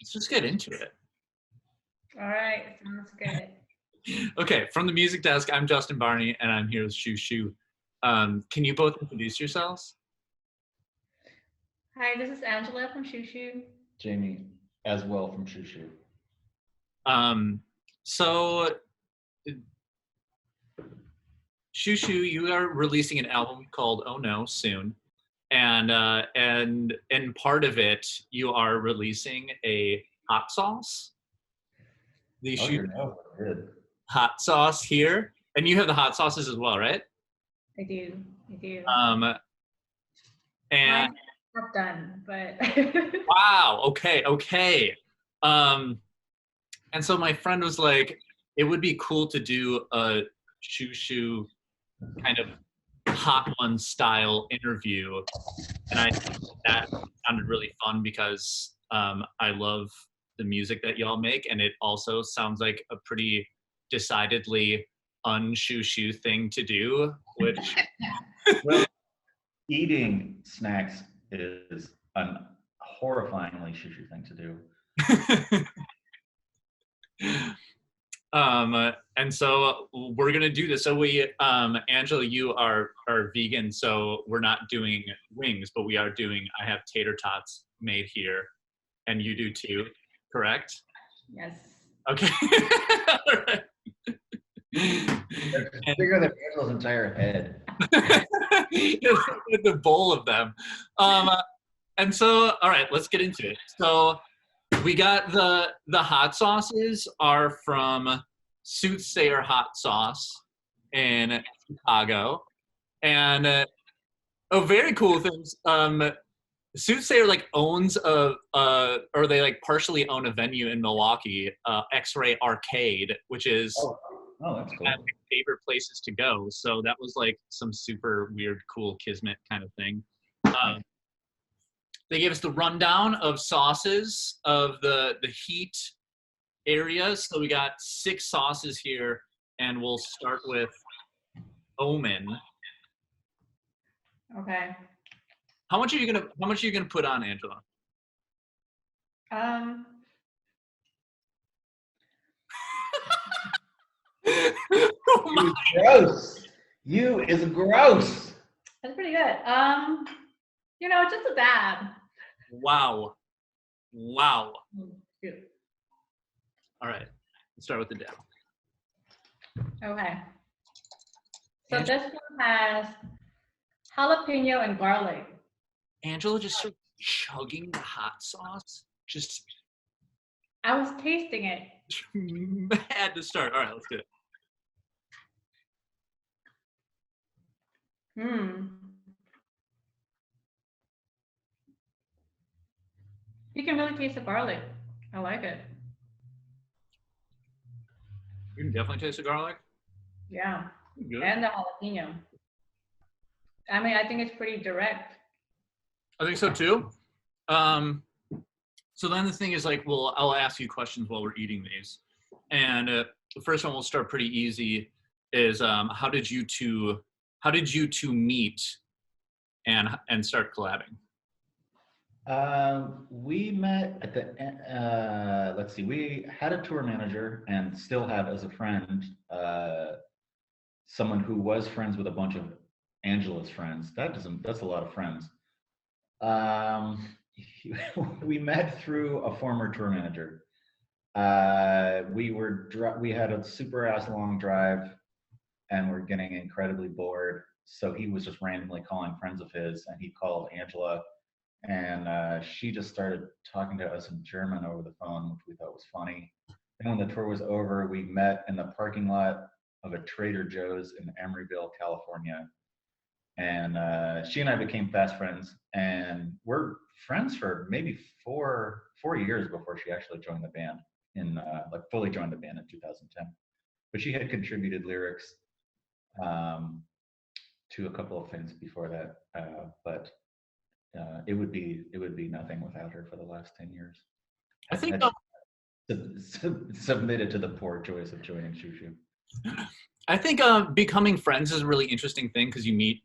let's just get into it. All right, sounds good. Okay, from the music desk, I'm Justin Barney, and I'm here with Xiu Xiu. Can you both introduce yourselves? Hi, this is Angela from Xiu Xiu. Jamie, as well from Xiu Xiu. So, Xiu Xiu, you are releasing an album called Oh No soon, and in part of it, you are releasing a hot sauce. The Oh, Xiu your nose is good. hot sauce here, and you have the hot sauces as well, right? I do. And Mine's not done, but wow, okay. And so my friend was like, it would be cool to do a Xiu Xiu kind of Hot One style interview. And I think that sounded really fun because I love the music that y'all make, and it also sounds like a pretty decidedly un-Xiu Xiu thing to do, which Well, eating snacks is a horrifyingly Xiu Xiu thing to do. And so we're gonna do this. So we, Angela, you are vegan, so we're not doing wings, but we are doing. I have tater tots made here, and you do too, correct? yes. Okay. All right. It's bigger than Angela's entire head. The bowl of them. And so, all right, let's get into it. So we got the hot sauces are from Soothsayer Hot Sauce in Chicago, and very cool things. Soothsayer like owns or they like partially own a venue in Milwaukee, X-Ray Arcade, which is Oh, that's cool. one of my favorite places to go. So that was like some super weird, cool kismet kind of thing. They gave us the rundown of sauces of the heat areas. So we got 6 sauces here, and we'll start with Omen. Okay. How much are you gonna put on, Angela? Oh my. Gross. You is gross. That's pretty good. Just a dab. Wow. Good. All right, let's start with the dab. Okay. So this one has jalapeno and garlic. Angela just started chugging the hot sauce. Just I was tasting it. mad to start. All right, let's do it. You can really taste the garlic. I like it. You can definitely taste the garlic. Yeah. Good. And the jalapeno. I mean, I think it's pretty direct. I think so too. So then the thing is like, well, I'll ask you questions while we're eating these. And the first one will start pretty easy is how did you two meet and start collabing? We met at the let's see, we had a tour manager and still have as a friend someone who was friends with a bunch of Angela's friends. That's a lot of friends. We met through a former tour manager. We had a super ass long drive and we're getting incredibly bored. So he was just randomly calling friends of his, and he called Angela, and she just started talking to us in German over the phone, which we thought was funny. And when the tour was over, we met in the parking lot of a Trader Joe's in Emeryville, California. And she and I became fast friends, and we're friends for maybe four years before she actually joined the band fully joined the band in 2010. But she had contributed lyrics to a couple of things before that, but it would be nothing without her for the last 10 years. I think submitted to the poor choice of joining Xiu Xiu. I think becoming friends is a really interesting thing because you meet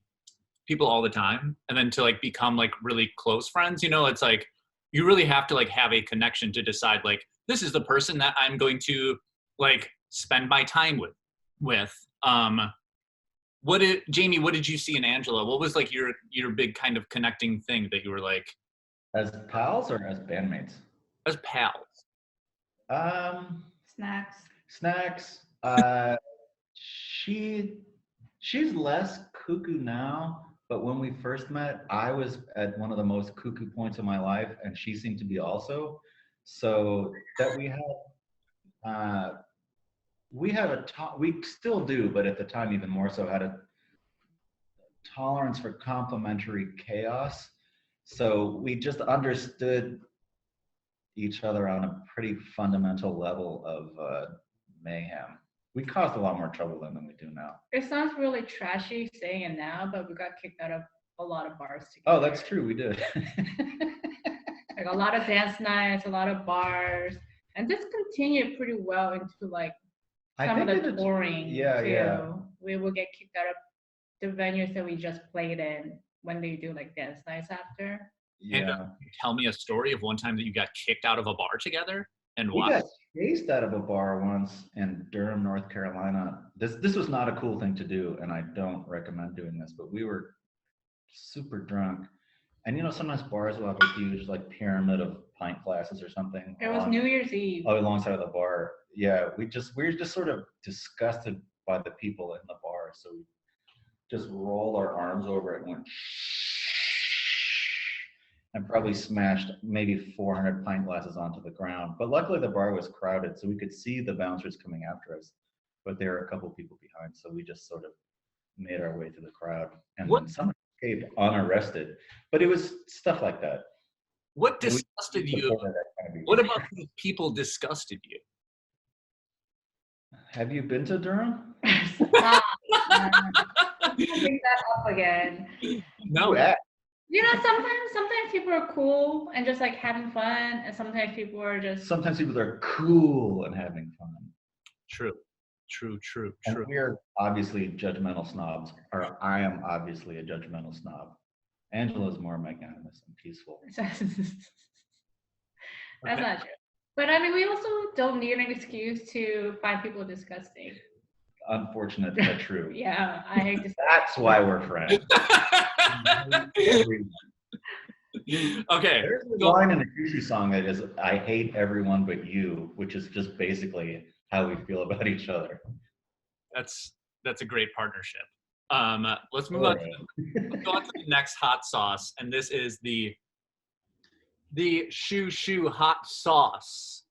people all the time, and then to like become like really close friends, it's like you really have to like have a connection to decide like this is the person that I'm going to like spend my time with. Jamie, what did you see in Angela? What was like your big kind of connecting thing that you were like As pals or as bandmates? as pals? Snacks. Snacks. She's less cuckoo now, but when we first met, I was at one of the most cuckoo points of my life, and she seemed to be also. So that we had we still do, but at the time even more so, had a tolerance for complementary chaos. So we just understood each other on a pretty fundamental level of mayhem. We caused a lot more trouble then than we do now. It sounds really trashy saying it now, but we got kicked out of a lot of bars together. Oh, that's true. We did. Like a lot of dance nights, a lot of bars, and this continued pretty well into like some of the touring too. Yeah. We will get kicked out of the venues that we just played in when they do like dance nights after. Yeah. And tell me a story of one time that you got kicked out of a bar together and We why. got chased out of a bar once in Durham, North Carolina. This was not a cool thing to do, and I don't recommend doing this, but we were super drunk. And you know, sometimes bars will have a huge like pyramid of pint glasses or something. It was New Year's Eve. Oh, alongside of the bar. Yeah, we were just sort of disgusted by the people in the bar, so we just rolled our arms over it and went and probably smashed maybe 400 pint glasses onto the ground. But luckily the bar was crowded, so we could see the bouncers coming after us, but there were a couple people behind, so we just sort of made our way through the crowd, and then someone escaped unarrested. But it was stuff like that. What disgusted you? What about these people disgusted you? Have you been to Durham? Stop. Bring that up again. No. You know, sometimes people are cool and just like having fun, and sometimes people are just. Sometimes people are cool and having fun. True. And we're obviously judgmental snobs, or I am obviously a judgmental snob. Angela's more magnanimous and peaceful. That's not true. But I mean, we also don't need an excuse to find people disgusting. Unfortunate, but true. Yeah, I hate to say that's why we're friends. Okay. There's a line in the Xiu Xiu song that is, "I hate everyone but you," which is just basically how we feel about each other. That's a great partnership. Let's move on. Let's go on to the next hot sauce, and this is the Xiu Xiu Hot Sauce.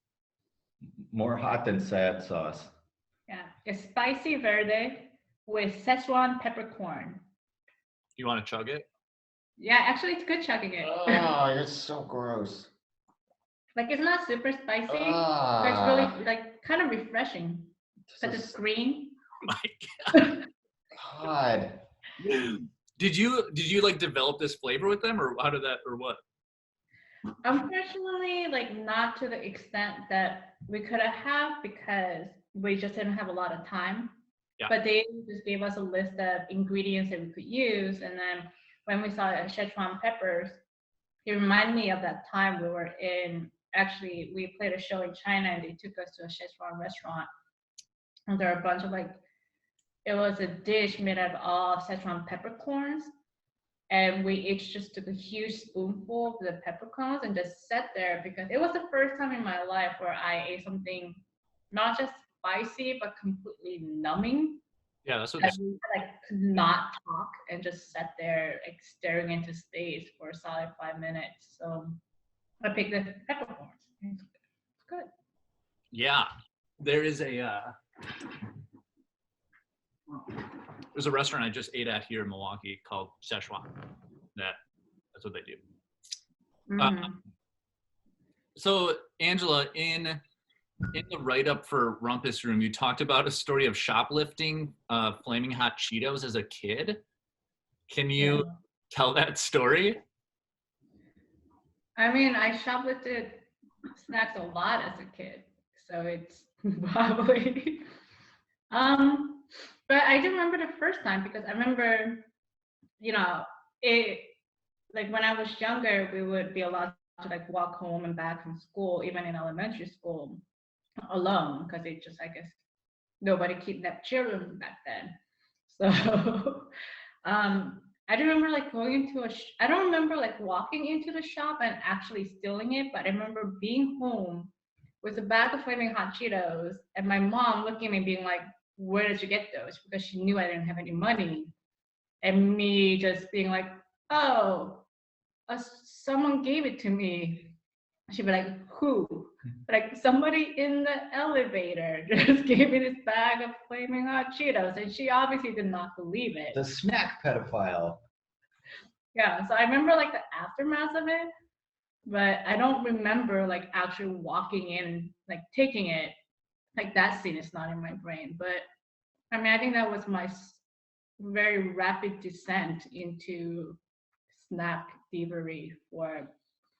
More hot than sad sauce. Yeah, it's spicy verde with Szechuan peppercorn. You want to chug it? Yeah, actually, it's good chugging it. Oh, it's so gross. Like, it's not super spicy, but it's really like kind of refreshing. But it's green. Oh my God. Did you like develop this flavor with them, or how did that, or what? Unfortunately, like not to the extent that we could have because we just didn't have a lot of time. Yeah. But they just gave us a list of ingredients that we could use, and then when we saw Szechuan peppers, it reminded me of that time we were in. Actually, we played a show in China, and they took us to a Szechuan restaurant, and there were a bunch of like, it was a dish made out of all Szechuan peppercorns. And we each just took a huge spoonful of the peppercorns and just sat there because it was the first time in my life where I ate something not just spicy but completely numbing. Yeah, that's what. I like could not talk and just sat there like staring into space for a solid 5 minutes. So I picked the peppercorns. It's good. Yeah, there's a restaurant I just ate at here in Milwaukee called Szechuan. That's what they do. Mm-hmm. So Angela, in the write-up for Rumpus Room, you talked about a story of shoplifting Flaming Hot Cheetos as a kid. Can you tell that story? I mean, I shoplifted snacks a lot as a kid, so it's probably. But I do remember the first time because I remember, you know, it like when I was younger, we would be allowed to like walk home and back from school, even in elementary school, alone, because it just, I guess, nobody kidnapped children back then. So I don't remember like going into I don't remember like walking into the shop and actually stealing it, but I remember being home with a bag of flaming hot Cheetos and my mom looking at me being like, where did you get those? Because she knew I didn't have any money. And me just being like, oh, someone gave it to me. She'd be like, who? Like, somebody in the elevator just gave me this bag of flaming hot Cheetos. And she obviously did not believe it. The snack pedophile. Yeah, so I remember like the aftermath of it, but I don't remember like actually walking in, like taking it. Like that scene is not in my brain. But I mean, I think that was my very rapid descent into snack thievery for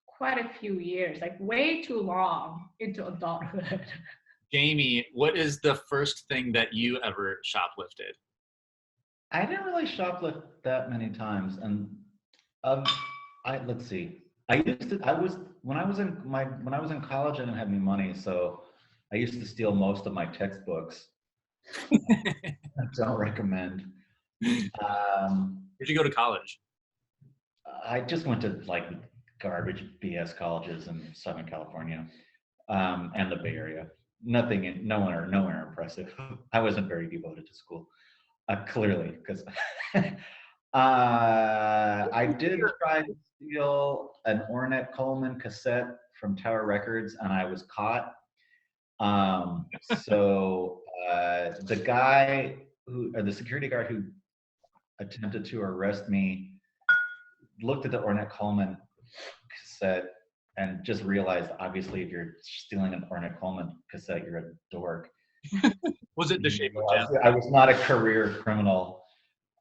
quite a few years, like way too long into adulthood. Jamie, what is the first thing that you ever shoplifted? I didn't really shoplift that many times, and let's see. When I was in college, I didn't have any money, so I used to steal most of my textbooks. I don't recommend. Where'd you go to college? I just went to like garbage BS colleges in Southern California and the Bay Area. Nowhere impressive. I wasn't very devoted to school, clearly, because I did try to steal an Ornette Coleman cassette from Tower Records, and I was caught. So the security guard who attempted to arrest me looked at the Ornette Coleman cassette and just realized, obviously, if you're stealing an Ornette Coleman cassette, you're a dork. Was it The Shape of Jazz? I was not a career criminal.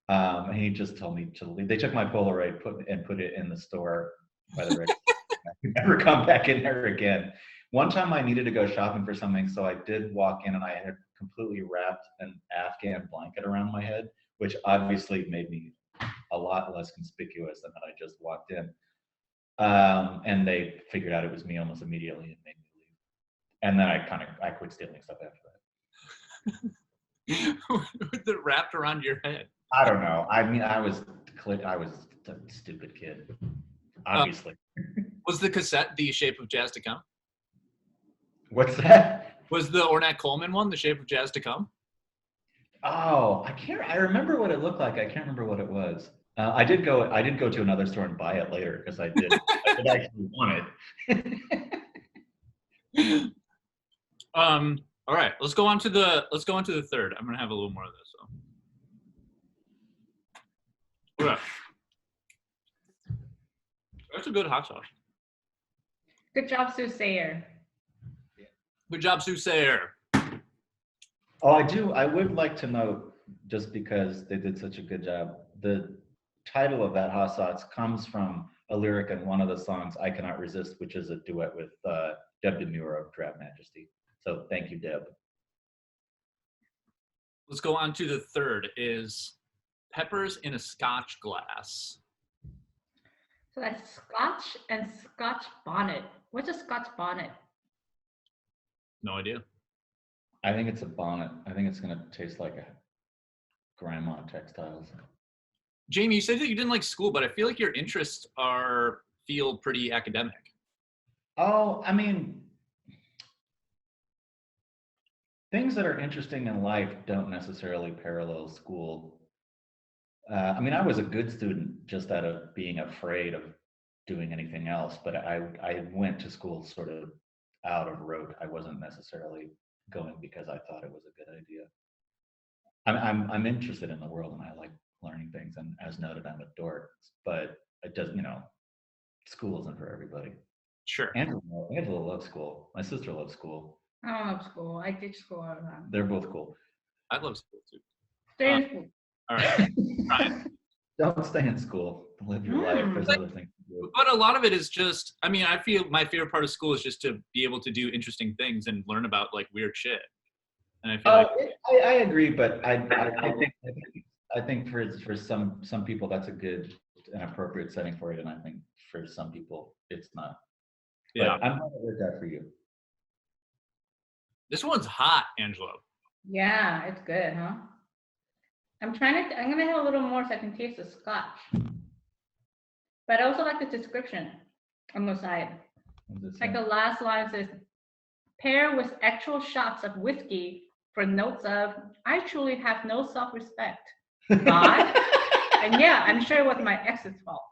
And he just told me to leave. They took my Polaroid, put it in the store by the register. I could never come back in there again. One time I needed to go shopping for something, so I did walk in and I had completely wrapped an Afghan blanket around my head, which obviously made me a lot less conspicuous than that I just walked in. And they figured out it was me almost immediately and made me leave. And then I quit stealing stuff after that. With it wrapped around your head. I don't know. I mean, I was a stupid kid, obviously. Was the cassette The Shape of Jazz to Come? What's that? Was the Ornette Coleman one The Shape of Jazz to Come? Oh, I remember what it looked like. I can't remember what it was. I did go to another store and buy it later because I did actually want it. All right, let's go on to the third. I'm gonna have a little more of this. So. Okay. That's a good hot sauce. Good job, Soothsayer. Good job, Soothsayer. Oh, I would like to note, just because they did such a good job, the title of that hot sauce comes from a lyric in one of the songs, I Cannot Resist, which is a duet with Deb Demure of Trap Majesty. So thank you, Deb. Let's go on to the third, is peppers in a scotch glass. So that's scotch and scotch bonnet. What's a scotch bonnet? No idea. I think it's a bonnet. I think it's gonna taste like a grandma textiles. Jamie, you said that you didn't like school, but I feel like your interests feel pretty academic. Oh, I mean, things that are interesting in life don't necessarily parallel school. I mean, I was a good student just out of being afraid of doing anything else, but I went to school sort of out of rote. I wasn't necessarily going because I thought it was a good idea. I'm interested in the world and I like learning things, and as noted, I'm a dork, but it doesn't, school isn't for everybody. Sure. Angela loves school. My sister loves school. I don't love school. I ditch school all the time. They're both cool. I love school too. Stay in school. All right. Ryan. Don't stay in school. Live your life. There's other things to do. But a lot of it is just, I mean, I feel my favorite part of school is just to be able to do interesting things and learn about like weird shit. And I feel I agree, but I think for some people that's a good and appropriate setting for it, and I think for some people it's not Yeah. But I'm glad it worked out for you. This one's hot, Angelo. Yeah, it's good, huh? I'm gonna have a little more so I can taste the scotch. But I also like the description on the side. Like the last line says, pair with actual shots of whiskey for notes of, I truly have no self-respect. God. And yeah, I'm sure it was my ex's fault.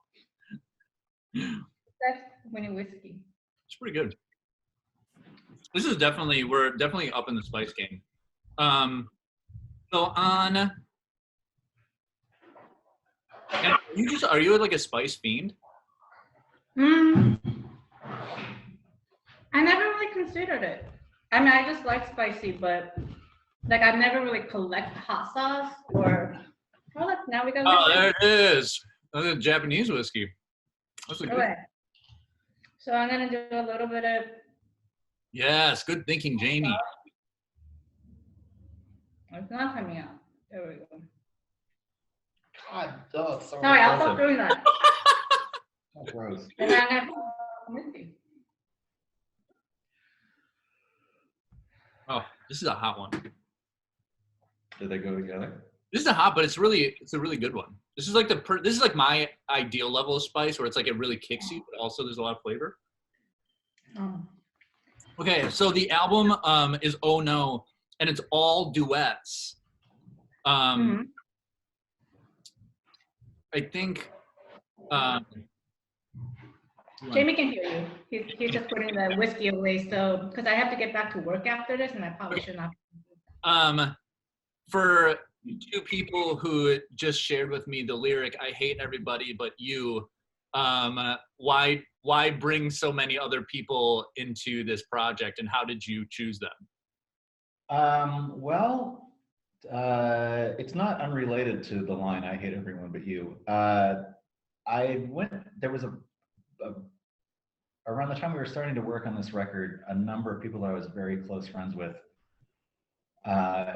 That's winning whiskey. It's pretty good. This is we're definitely up in the spice game. So on, and are you like a spice fiend? I never really considered it. I mean, I just like spicy, but like I've never really collect hot sauce or. Oh, look, now we got. Oh, there it is. That's a Japanese whiskey. That's a good. Okay. So I'm gonna do a little bit of. Yes, good thinking, Jamie. It's not coming out. There we go. God, oh, it's so Sorry, I'll stop doing that. So gross. And then I have whiskey. Oh, this is a hot one. Do they go together? This is a hot, but it's a really good one. This is like this is like my ideal level of spice, where it's like it really kicks you, but also there's a lot of flavor. Oh. Okay, so the album is Oh No, and it's all duets. I think. Jamie can hear you. He's just putting the whiskey away, so because I have to get back to work after this, and I probably should not. For two people who just shared with me the lyric, I hate everybody but you, why bring so many other people into this project, and how did you choose them? Well, it's not unrelated to the line, I hate everyone but you. There was around the time we were starting to work on this record, a number of people that I was very close friends with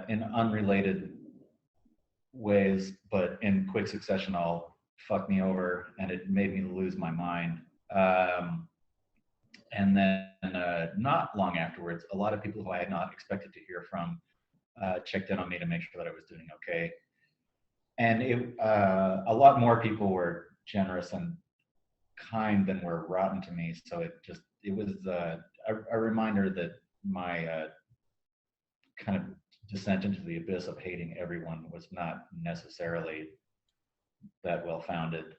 in unrelated ways, but in quick succession, all fucked me over, and it made me lose my mind. And then not long afterwards, a lot of people who I had not expected to hear from checked in on me to make sure that I was doing okay. And a lot more people were generous and kind than were rotten to me. So it was a reminder that my kind of descent into the abyss of hating everyone was not necessarily that well founded.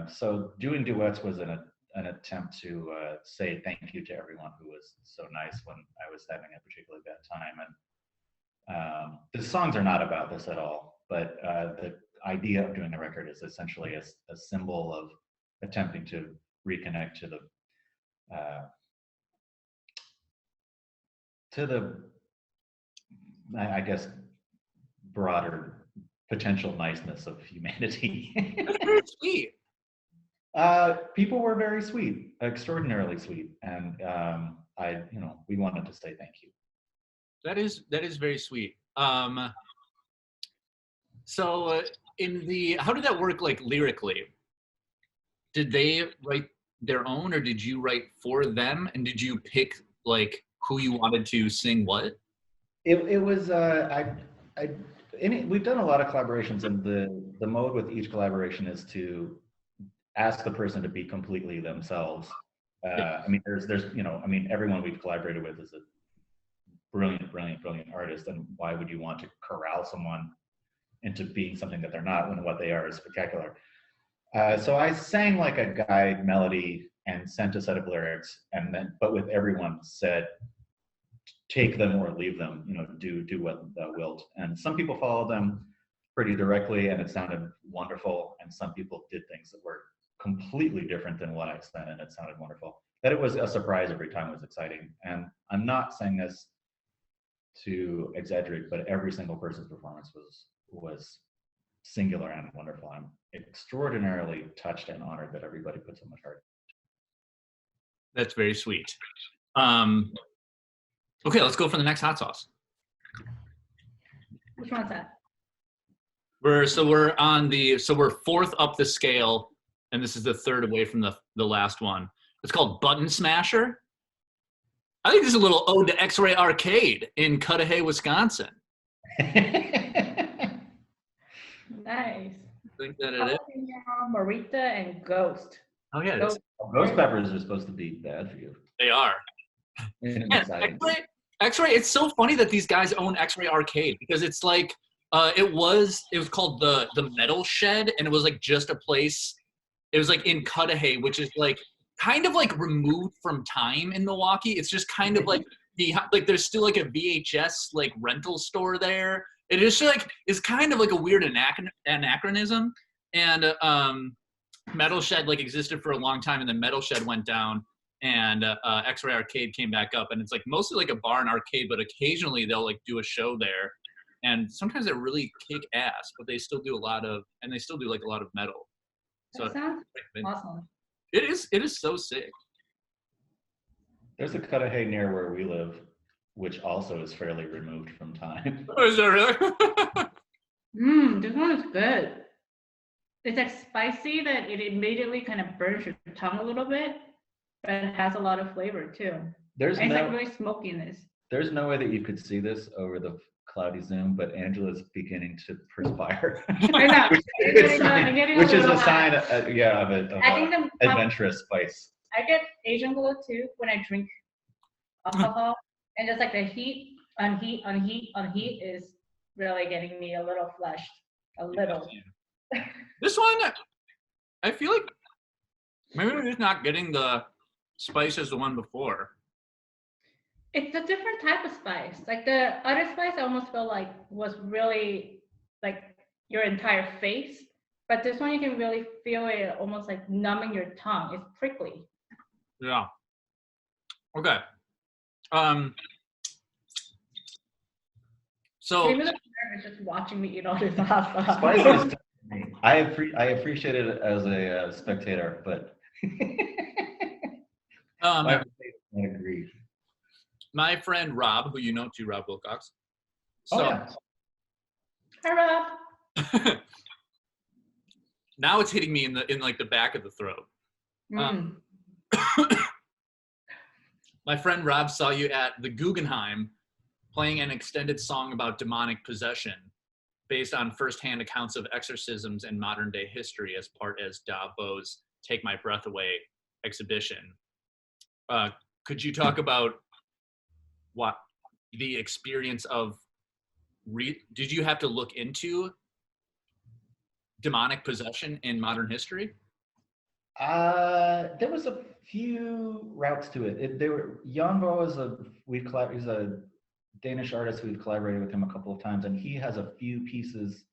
So doing duets was an attempt to say thank you to everyone who was so nice when I was having a particularly bad time. And the songs are not about this at all, but the idea of doing the record is essentially a symbol of attempting to reconnect to the I guess broader potential niceness of humanity. That's very sweet. People were very sweet, extraordinarily sweet, and we wanted to say thank you. That is very sweet. So how did that work, like lyrically? Did they write their own, or did you write for them? And did you pick like who you wanted to sing what? It was we've done a lot of collaborations, and the mode with each collaboration is to ask the person to be completely themselves. I mean, there's everyone we've collaborated with is a brilliant artist, and why would you want to corral someone into being something that they're not when what they are is spectacular? So I sang like a guide melody and sent a set of lyrics, but with everyone said, take them or leave them, do what thou wilt. And some people followed them pretty directly, and it sounded wonderful. And some people did things that were completely different than what I said, and it sounded wonderful. That it was a surprise every time was exciting. And I'm not saying this to exaggerate, but every single person's performance was singular and wonderful. I'm extraordinarily touched and honored that everybody put so much heart. That's very sweet. Okay, let's go for the next hot sauce. Which one's that? We're fourth up the scale, and this is the third away from the last one. It's called Button Smasher. I think this is a little ode to X-Ray Arcade in Cudahy, Wisconsin. Nice. I think that it is. Marita and Ghost. Oh yeah, Ghost. Ghost peppers are supposed to be bad for you. they are. And Yeah, exciting. X-Ray. It's so funny that these guys own X-Ray Arcade because it's like it was called the Metal Shed, and it was like just a place. It was like in Cudahy, which is like kind of like removed from time in Milwaukee. It's just kind of like there's still like a VHS like rental store there. It is like it's kind of like a weird anachronism. And Metal Shed like existed for a long time, and then Metal Shed went down, and X-Ray Arcade came back up, and it's like mostly like a bar and arcade, but occasionally they'll like do a show there, and sometimes they really kick ass, but they still do a lot of metal. So That sounds awesome. it is so sick. There's a Cudahy near where we live, which also is fairly removed from time. Oh, is that really? This one is good. It's like spicy that it immediately kind of burns your tongue a little bit, but it has a lot of flavor too. There's And it's like no really smoky in this. there's no way that you could see this over the cloudy Zoom, but Angela's beginning to perspire. I know. Which is a sign of I think a adventurous spice. I get Asian glow too when I drink alcohol, and just like the heat on heat is really getting me a little flushed, a little. This one, I feel like maybe we're just not getting the spice as the one before. It's a different type of spice. Like the other spice, I almost feel like was really like your entire face, but this one you can really feel it almost like numbing your tongue. It's prickly. Yeah. Okay. So Maybe the is just watching me eat all this hot sauce. Spice is I appreciate it as a spectator, but I agree. my friend Rob, who you know too, Rob Wilcox. So Yeah. Hi, Rob. now it's hitting me in like the back of the throat. My friend Rob saw you at the Guggenheim playing an extended song about demonic possession based on firsthand accounts of exorcisms and modern day history as part as Davo's Take My Breath Away exhibition. Could you talk about what the experience of, did you have to look into demonic possession in modern history? There was a few routes to it. Jan Bo is he's a Danish artist. We've collaborated with him a couple of times, and he has a few pieces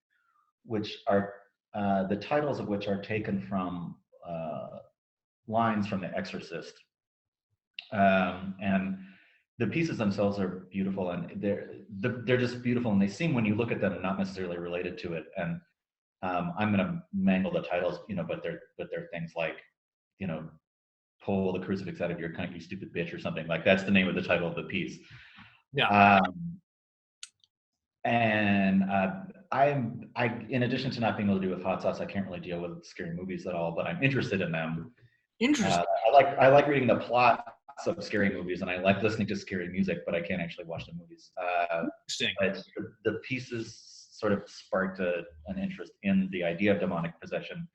which are the titles of which are taken from lines from The Exorcist, and the pieces themselves are beautiful, and they're just beautiful, and they seem, when you look at them, not necessarily related to it. And I'm gonna mangle the titles, but they're things like, pull the crucifix out of your cunt, you stupid bitch, or something like that's the name of the title of the piece. Yeah. And I, in addition to not being able to do with hot sauce, I can't really deal with scary movies at all, but I'm interested in them. Interesting. I like reading the plots of scary movies, and I like listening to scary music, but I can't actually watch the movies. Interesting. But the pieces sort of sparked an interest in the idea of demonic possession.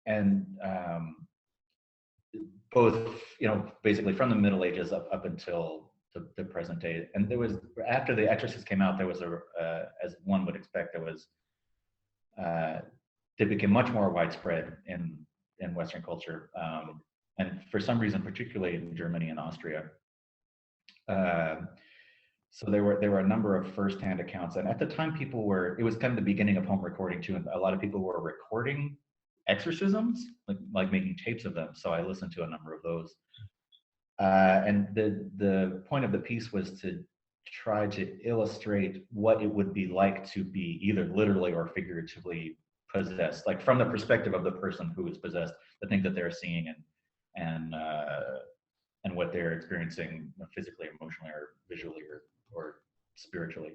And both, basically from the Middle Ages up until the present day. And there was, after The Exorcist came out, there was as one would expect, they became much more widespread in Western culture. And for some reason, particularly in Germany and Austria. So there were a number of firsthand accounts. And at the time, it was kind of the beginning of home recording too. And a lot of people were recording exorcisms, like making tapes of them. So I listened to a number of those. And the point of the piece was to try to illustrate what it would be like to be either literally or figuratively possessed, like from the perspective of the person who is possessed, the things that they're seeing and what they're experiencing physically, emotionally, or visually, or spiritually.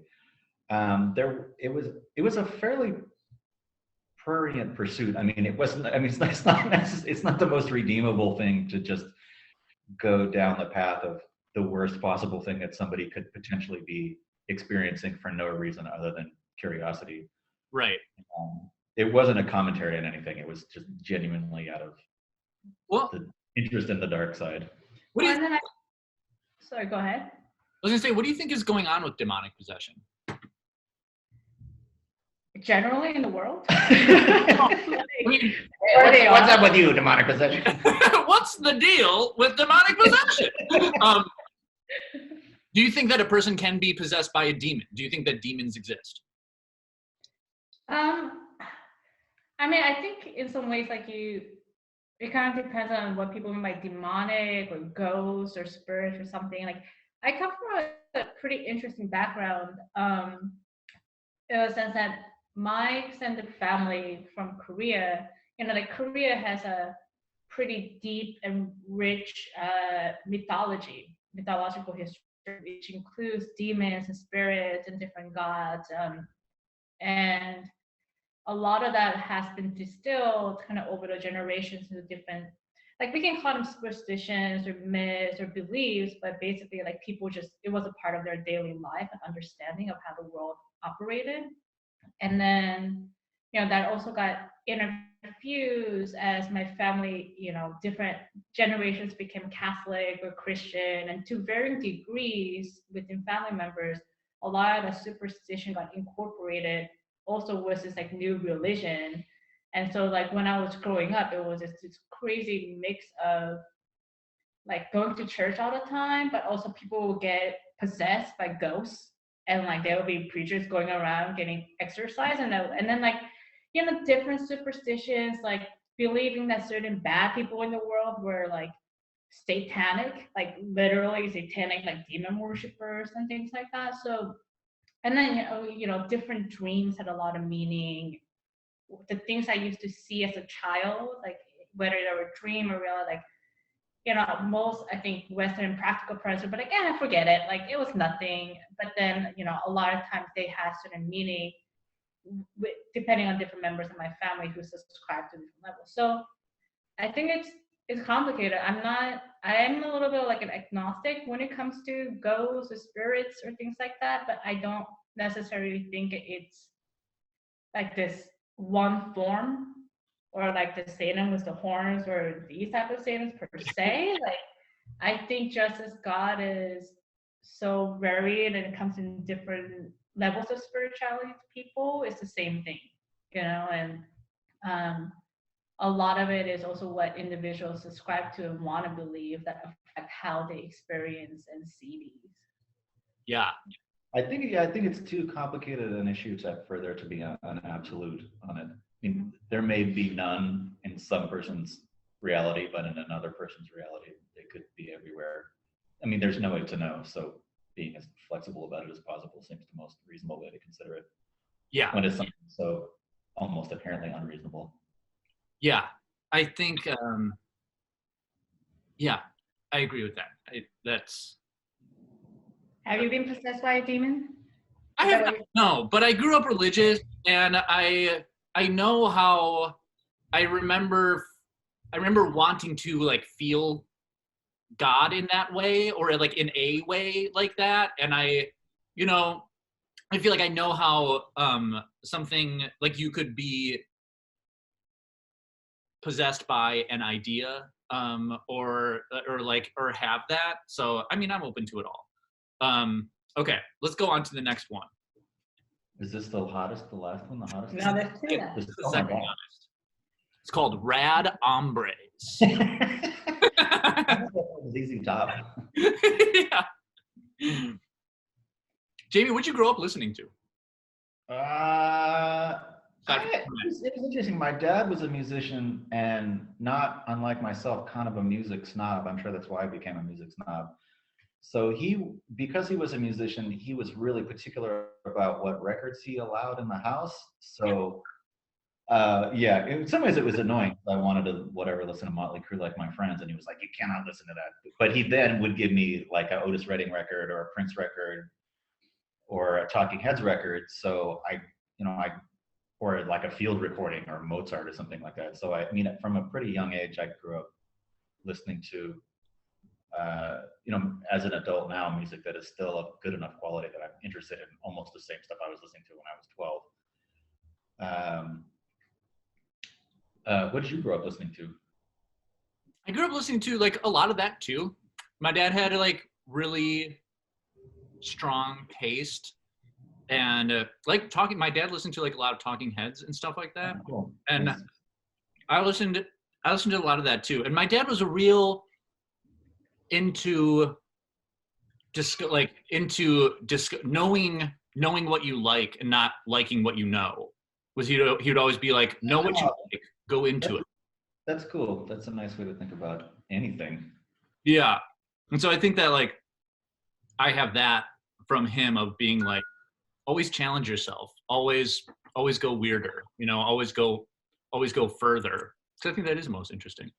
It was a fairly prurient pursuit. I mean, it wasn't. I mean, it's not the most redeemable thing to just go down the path of the worst possible thing that somebody could potentially be experiencing for no reason other than curiosity. Right. It wasn't a commentary on anything. It was just genuinely out of Well, the interest in the dark side. what do you? And then sorry, go ahead. I was gonna say, what do you think is going on with demonic possession? Generally in the world. I mean, What's up with you, demonic possession? what's the deal with demonic possession? Do you think that a person can be possessed by a demon? Do you think that demons exist? I mean, I think in some ways, like it kind of depends on what people mean by demonic or ghosts or spirits or something. Like, I come from a pretty interesting background, in the sense that my extended family from Korea, like Korea has a pretty deep and rich mythological history, which includes demons and spirits and different gods. And a lot of that has been distilled kind of over the generations into different, like we can call them superstitions or myths or beliefs, but basically like people just, it was a part of their daily life and understanding of how the world operated. And then, that also got interfused as my family, different generations became Catholic or Christian, and to varying degrees within family members, a lot of the superstition got incorporated also with this like new religion. And so like when I was growing up, it was this crazy mix of like going to church all the time, but also people will get possessed by ghosts, and like there will be preachers going around getting exorcised, and then like different superstitions, like believing that certain bad people in the world were like satanic, like literally satanic, like demon worshippers and things like that. So, and then different dreams had a lot of meaning. The things I used to see as a child, like whether they were a dream or real, like most, I think, Western practical person, but again, I forget it. Like it was nothing. But then, a lot of times they have certain meaning depending on different members of my family who subscribe to different levels. So I think it's complicated. I am a little bit like an agnostic when it comes to ghosts or spirits or things like that, but I don't necessarily think it's like this one form, or like the Satan with the horns, or these type of Satans per se. Like I think just as God is so varied and it comes in different levels of spirituality to people, it's the same thing, and a lot of it is also what individuals subscribe to and want to believe that affect how they experience and see these. Yeah. I think it's too complicated an issue for there to be an absolute on it. I mean, there may be none in some person's reality, but in another person's reality, they could be everywhere. I mean, there's no way to know. So being as flexible about it as possible seems the most reasonable way to consider it. Yeah. When it's something so almost apparently unreasonable. Yeah. I think, yeah, I agree with that. Have you been possessed by a demon? I have not, no, but I grew up religious, and I know how. I remember wanting to like feel God in that way, or like in a way like that, and I feel like I know how something like you could be possessed by an idea, or have that. So I mean, I'm open to it all. Okay, let's go on to the next one. Is this the hottest? The last one? The hottest? No, there's two. This is the second hottest. It's called Rad Hombres. Easy top. Yeah. Jamie, what'd you grow up listening to? It was interesting. My dad was a musician, and not unlike myself, kind of a music snob. I'm sure that's why I became a music snob. So because he was a musician, he was really particular about what records he allowed in the house. So yeah, in some ways it was annoying. I wanted to listen to Motley Crue like my friends, and he was like, "You cannot listen to that." But he then would give me like an Otis Redding record or a Prince record or a Talking Heads record. So or like a field recording or Mozart or something like that. So I mean, from a pretty young age, I grew up listening to as an adult now, music that is still of good enough quality that I'm interested in almost the same stuff I was listening to when I was 12. What did you grow up listening to? I grew up listening to like a lot of that too. My dad had like really strong taste, and my dad listened to like a lot of Talking Heads and stuff like that. Oh, cool. And Nice. I listened to a lot of that too. And my dad was a real into knowing what you like and not liking what you know. He would always be like, know what you like, go into it. That's cool. That's a nice way to think about anything. Yeah. And so I think that like I have that from him of being like, always challenge yourself, always go weirder, always go further. So I think that is most interesting.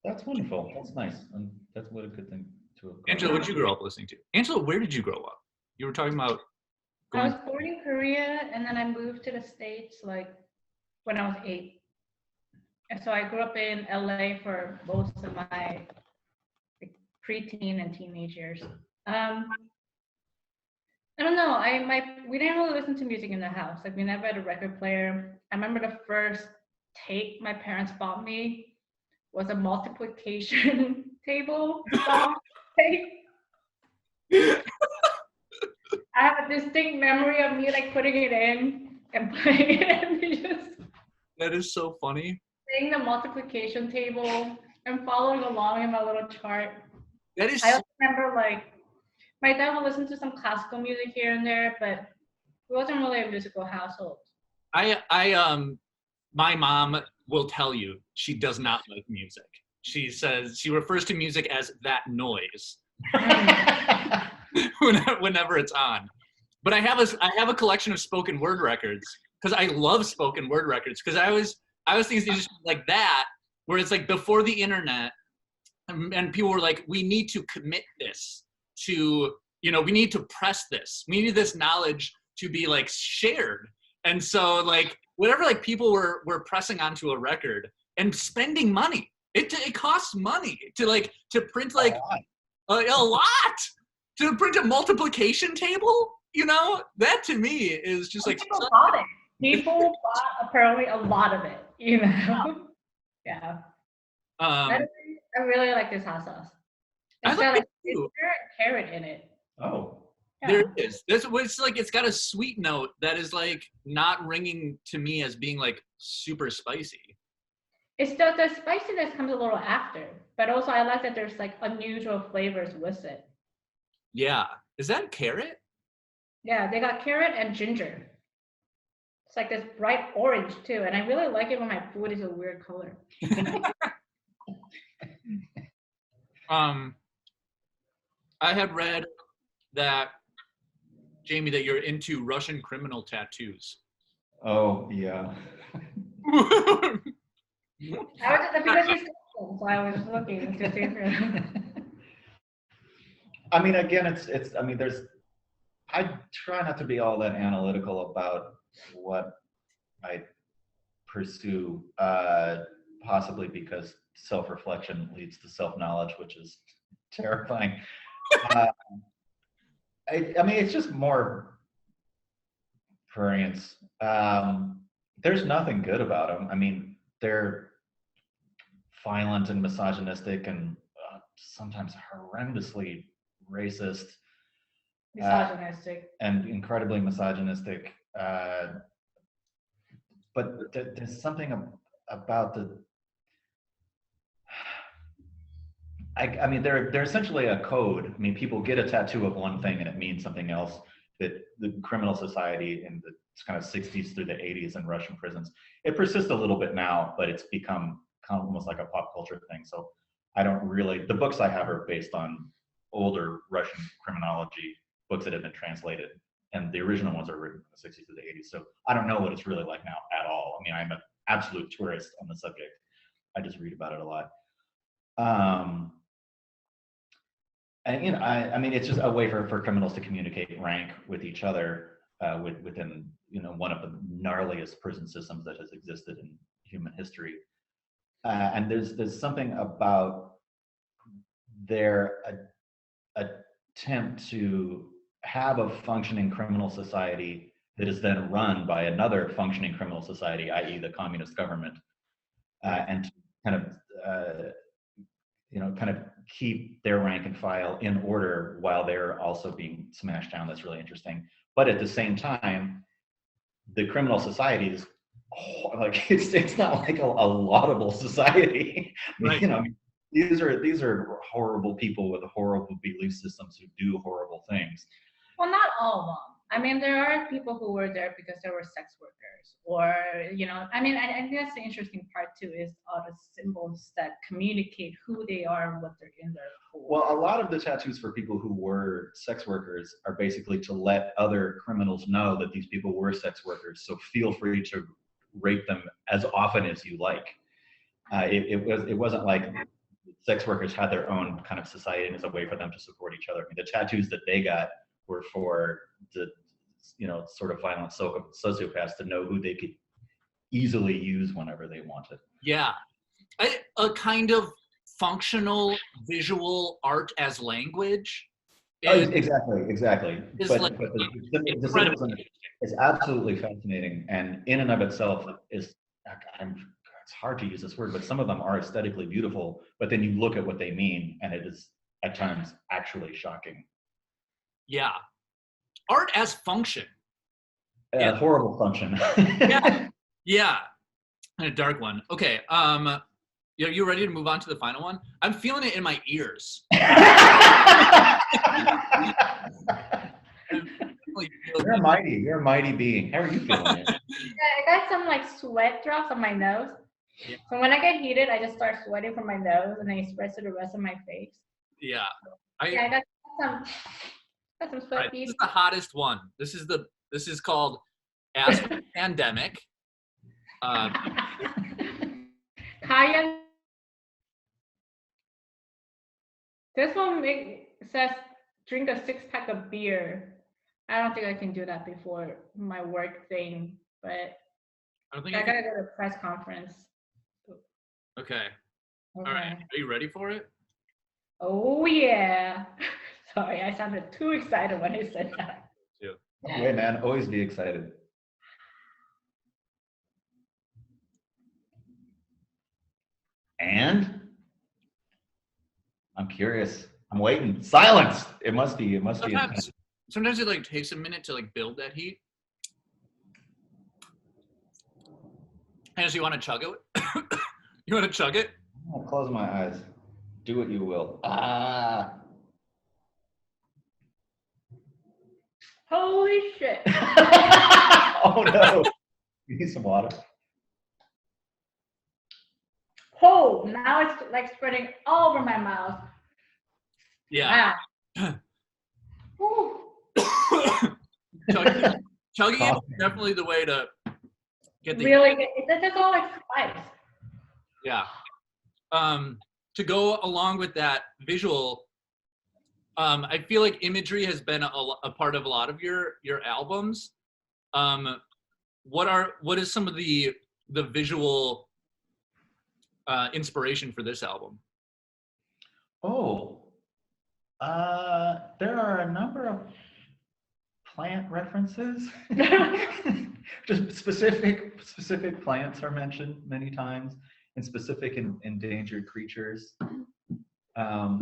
That's wonderful. That's nice. And that's what a good thing to have. Angela, what did you grow up listening to? Angela, where did you grow up? You were talking about I was born in Korea, and then I moved to the States like when I was 8. And so I grew up in LA for most of my preteen and teenage years. I don't know. We didn't really listen to music in the house. Like we never had a record player. I remember the first tape my parents bought me was a multiplication table song tape. I have a distinct memory of me like putting it in and playing it, and that is so funny. Saying the multiplication table and following along in my little chart. That is. I also remember like my dad would listen to some classical music here and there, but it wasn't really a musical household. My mom will tell you she does not like music. She says she refers to music as that noise whenever it's on. But I have a collection of spoken word records because I love spoken word records because I was thinking just like that where it's like before the internet and people were like, we need to commit this to, we need to press this. We need this knowledge to be like shared. And so like whatever like people were pressing onto a record and spending money. It costs money to print like a lot to print a multiplication table. That to me is just like people bought it. People bought apparently a lot of it. Yeah. I really like this hot sauce. It's got like carrot in it. Oh. Yeah. There is. It's like it's got a sweet note that is like not ringing to me as being like super spicy. It's the spiciness comes a little after, but also I like that there's like unusual flavors with it. Yeah. Is that carrot? Yeah, they got carrot and ginger. It's like this bright orange too, and I really like it when my food is a weird color. I had read that, Jamie, that you're into Russian criminal tattoos. Oh, yeah. I was because he's so I was looking to see if I mean, again, I try not to be all that analytical about what I pursue, possibly because self-reflection leads to self-knowledge, which is terrifying. I mean, it's just more prurience. There's nothing good about them. I mean, they're violent and misogynistic and sometimes horrendously racist. misogynistic. And incredibly misogynistic. But there's something about the... I mean, they're essentially a code. I mean, people get a tattoo of one thing and it means something else. That the criminal society in the kind of 60s through the 80s in Russian prisons, it persists a little bit now, but it's become kind of almost like a pop culture thing. So I don't really, the books I have are based on older Russian criminology books that have been translated, and the original ones are written in the 60s to the 80s. So I don't know what it's really like now at all. I mean, I'm an absolute tourist on the subject. I just read about it a lot. And I mean, it's just a way for criminals to communicate rank with each other within one of the gnarliest prison systems that has existed in human history. And there's something about their attempt to have a functioning criminal society that is then run by another functioning criminal society, i.e. the communist government, and to kind of, kind of keep their rank and file in order while they're also being smashed down. That's really interesting. But at the same time, the criminal society is like, it's not like a laudable society. Right. These are horrible people with horrible belief systems who do horrible things. Well, not all of them. I mean, there are people who were there because they were sex workers, or I mean, I think that's the interesting part too, is all the symbols that communicate who they are and what they're in there for. Well, a lot of the tattoos for people who were sex workers are basically to let other criminals know that these people were sex workers. So feel free to rape them as often as you like. It wasn't like sex workers had their own kind of society and as a way for them to support each other. I mean, the tattoos that they got were for the sort of violent sociopaths to know who they could easily use whenever they wanted. Yeah, a kind of functional visual art as language. Exactly. But the symbolism is absolutely fascinating, and in and of itself is, it's hard to use this word, but some of them are aesthetically beautiful, but then you look at what they mean and it is at times actually shocking. Yeah. Art as function. Yeah. Horrible function. Yeah. And a dark one. Okay. You ready to move on to the final one? I'm feeling it in my ears. You're a mighty being. How are you feeling it? I got some like sweat drops on my nose. Yeah. So when I get heated, I just start sweating from my nose and then it spreads to the rest of my face. Yeah. I got some sweat. Right, this is the hottest one. This is called As for the Pandemic. Kaya. This one says drink a 6-pack of beer. I don't think I can do that before my work thing, but I gotta go to a press conference. Okay. All right. Are you ready for it? Oh yeah. Sorry, I sounded too excited when I said that. No way, man. Always be excited. And I'm curious. I'm waiting. Silence. It must be. Sometimes it like takes a minute to like build that heat. And so you want to chug it? You want to chug it? I'll close my eyes. Do what you will. Holy shit. Oh no. You need some water. Oh, now it's like spreading all over my mouth. Yeah. Wow. Chugging is definitely the way to get the it's all like spice. Yeah. To go along with that visual, I feel like imagery has been a part of a lot of your albums. What is some of the visual inspiration for this album? There are a number of plant references. Just specific plants are mentioned many times, and specific endangered creatures.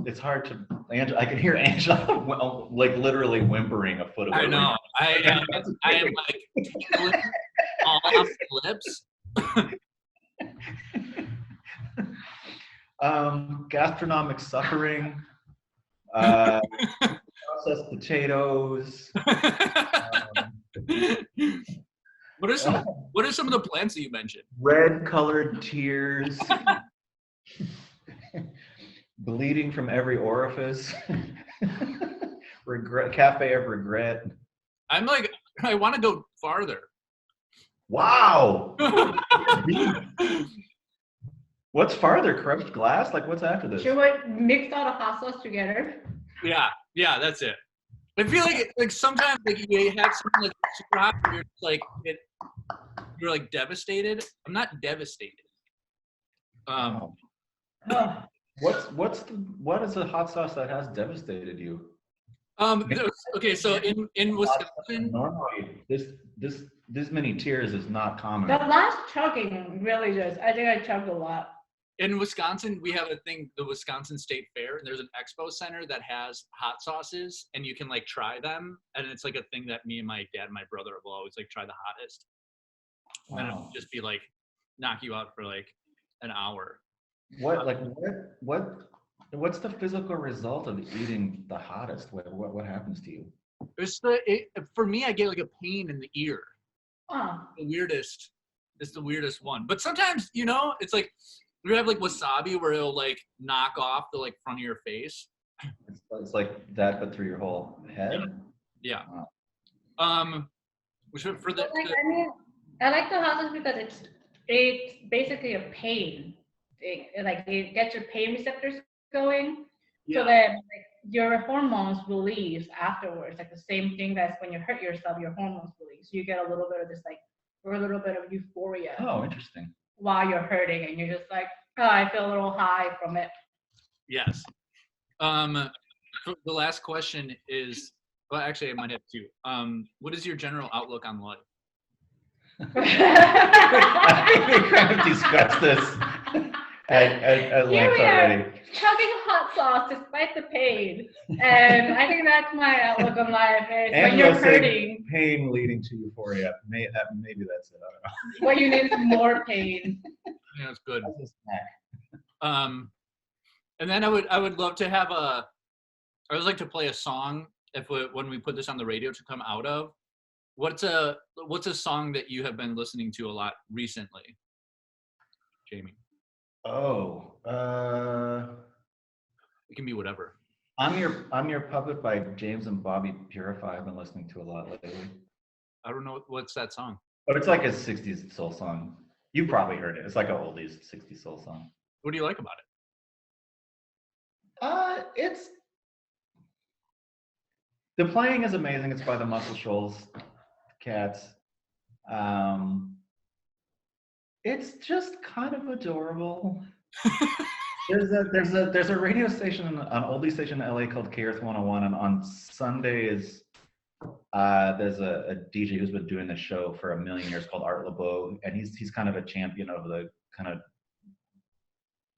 It's hard to. I can hear Angela like literally whimpering a foot away. I know. I am like all off the lips. Gastronomic suffering. Processed potatoes. What are some of the plants that you mentioned? Red colored tears. Bleeding from every orifice. Cafe of regret. I'm like, I want to go farther. Wow. What's farther? Crushed glass? Like, what's after this? Should we mix all the hot sauce together? Yeah, that's it. I feel like sometimes like you have something like super hot, and you're just like you're like devastated. I'm not devastated. What is a hot sauce that has devastated you? Okay, so in Wisconsin, Normally, this many tears is not common. The last chugging really just, I think I chugged a lot. in Wisconsin, we have a thing, the Wisconsin State Fair, and there's an expo center that has hot sauces, and you can like try them, and it's like a thing that me and my dad and my brother will always like try the hottest, and then it'll just be like knock you out for like an hour. What's the physical result of eating the hottest? What happens to you? For me, I get like a pain in the ear. Oh. It's the weirdest one. But sometimes, you know, it's like we have like wasabi where it'll like knock off the like front of your face. It's like that, but through your whole head. Yeah. Wow. Which for the, I mean, I like the hot sauce because it's basically a pain thing. Like it gets your pain receptors going, so that like, your hormones release afterwards. Like the same thing that's when you hurt yourself, your hormones release. You get a little bit of this like, or a little bit of euphoria. Oh, interesting. While you're hurting, and you're just like, oh, I feel a little high from it. Yes. The last question is, well, actually, I might have two. What is your general outlook on life? I think we kind of discussed this at length already. Chugging hot sauce despite the pain, and I think that's my outlook on life. Is when you're hurting, pain leading to euphoria. Maybe that's it. I don't know. What you need is more pain. Yeah, that's good. That's a snack. And then I would love to have I would like to play a song when we put this on the radio to come out of. What's a song that you have been listening to a lot recently, Jamie? Oh, it can be whatever. I'm Your Puppet by James and Bobby Purify. I've been listening to a lot lately. I don't know what's that song. Oh, it's like a 60s soul song. You probably heard it. It's like an oldies 60s soul song. What do you like about it? It's the playing is amazing. It's by the Muscle Shoals Cats. It's just kind of adorable. There's a radio station, an oldie station in LA called KEarth 101, and on Sundays there's a DJ who's been doing this show for 1,000,000 years called Art LeBeau, and he's kind of a champion of the kind of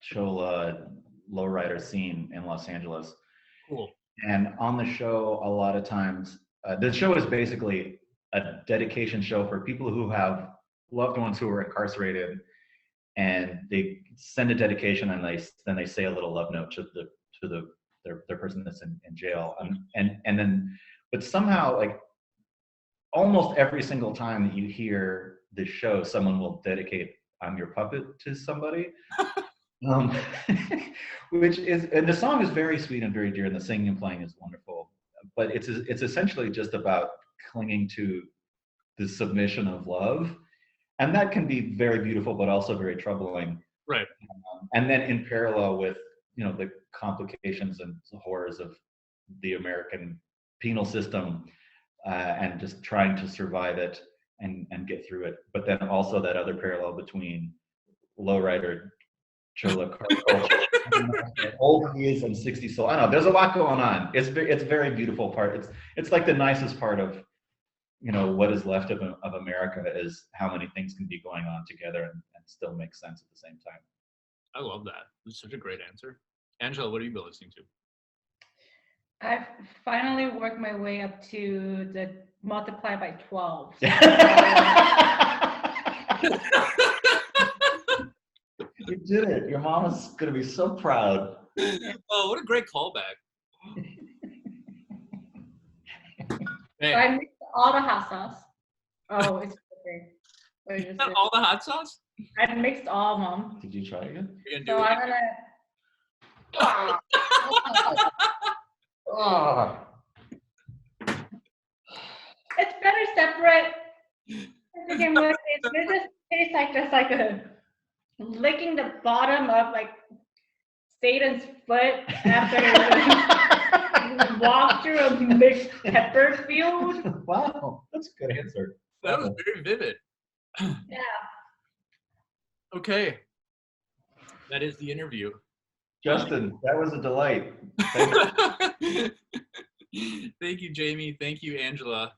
chola lowrider scene in Los Angeles. Cool. And on the show, a lot of times, the show is basically a dedication show for people who have loved ones who are incarcerated, and they send a dedication, and then they say a little love note to their person that's in jail, and then, but somehow, like almost every single time that you hear this show, someone will dedicate "I'm Your Puppet" to somebody. Which is, and the song is very sweet and very dear, and the singing and playing is wonderful, but it's essentially just about clinging to the submission of love, and that can be very beautiful but also very troubling, right? And then in parallel with, you know, the complications and horrors of the American penal system, and just trying to survive it and get through it, but then also that other parallel between lowrider chola culture, old years and 60s soul. I don't know, there's a lot going on. It's very beautiful part. It's like the nicest part of, you know, what is left of America, is how many things can be going on together and still make sense at the same time. I love that. It's such a great answer. Angela, what have you been listening to? I've finally worked my way up to the multiply by 12. You did it. Your mom is going to be so proud. Oh, what a great callback. Hey. So I mixed all the hot sauce. Oh, it's okay. All the hot sauce? I mixed all of them. Did you try it? So I'm going to... Oh. It's better separate. It just tastes like a licking the bottom of like Satan's foot after you walk through a mixed pepper field. Wow, that's a good answer. That was very vivid. Yeah. Okay. That is the interview. Justin, that was a delight. Thank you. Thank you, Jamie. Thank you, Angela,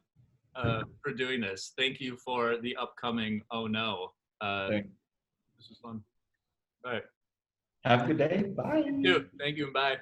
for doing this. Thank you for the upcoming Oh No. Thanks. This was fun. All right. Have a good day. Bye. Thank you, and bye.